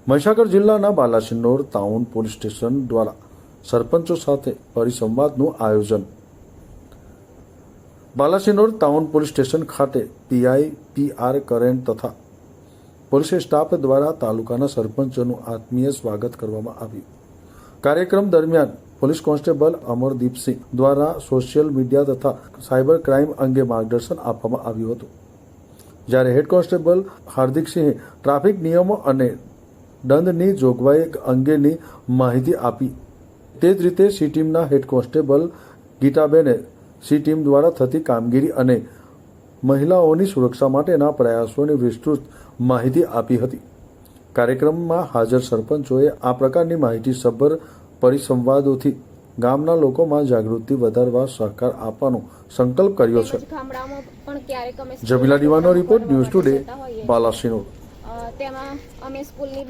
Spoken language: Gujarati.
મહીસાગર જિલ્લાના બાલાસિનોર ટાઉન પોલીસ સ્ટેશન દ્વારા સરપંચો સાથે પરિસંવાદનું આયોજન. બાલાસિનોર ટાઉન પોલીસ સ્ટેશન ખાતે પીઆઈ PR કરેન તથા પોલીસ સ્ટાફ દ્વારા તાલુકાના સરપંચોનું આત્મીય સ્વાગત કરવામાં આવ્યું. કાર્યક્રમ દરમિયાન પોલીસ કોન્સ્ટેબલ અમરદીપસિંહ દ્વારા સોશિયલ મીડિયા તથા સાયબર ક્રાઇમ અંગે માર્ગદર્શન આપવામાં આવ્યું હતું, જ્યારે હેડ કોન્સ્ટેબલ હાર્દિકસિંહે ટ્રાફિક નિયમો અને દંડની જોગવાઈ અંગેની માહિતી આપી. તે જ રીતે સી ટીમના હેડ કોન્સ્ટેબલ ગીતાબેને સી ટીમ દ્વારા થતી કામગીરી અને મહિલાઓની સુરક્ષા માટેના પ્રયાસોની વિસ્તૃત માહિતી આપી હતી. કાર્યક્રમમાં હાજર સરપંચોએ આ પ્રકારની માહિતીસભર પરિસંવાદોથી ગામના લોકોમાં જાગૃતિ વધારવા સહકાર આપવાનો સંકલ્પ કર્યો છે. જમીલા દીવાનો રિપોર્ટ, ન્યૂઝ ટુડે, બાલાસિનોર. તેમાં અમે સ્કૂલની